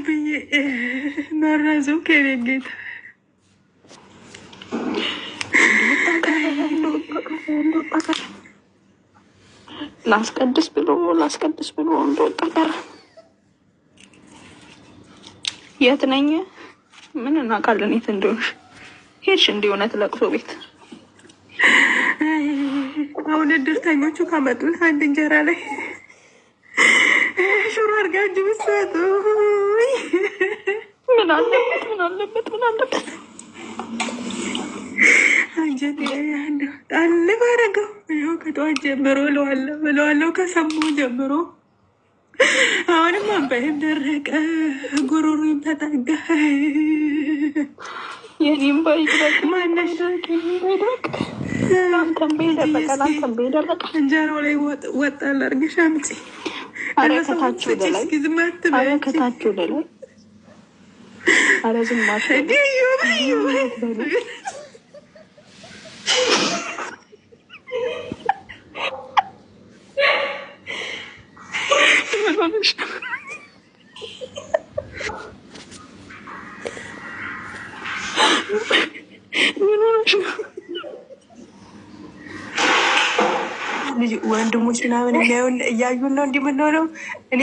ብዬ መረዙ ከቤጌት ላስቀድስ ብሎ እንደወጣ ቀረ። የት ነኝ? ምን እናውቃለን የት እንደሆንሽ። ሄድሽ እንዲህ እውነት ለቅሶ ቤት። አሁን እድርተኞቹ ካመጡት አንድ እንጀራ ላይ ሽሮ አድርጋችሁ ብትሰጡ ምን አለበት? አንጀት ጣል ባረገው። ይኸው ከጠዋት ጀምሮ እለዋለሁ ከሰሙ ጀምሮ። አሁንም አንባይም ደረቀ፣ ጉሮሮም ተጠጋ። የኔም ባይድረቅ ማነሽ እንጀራው ላይ ወጣ ላርግሽ አምጪ። አረከታችሁ ለላይ አረዝም ወንድሞች ምናምን እያዩን ነው እንዲህ የምንሆነው እኔ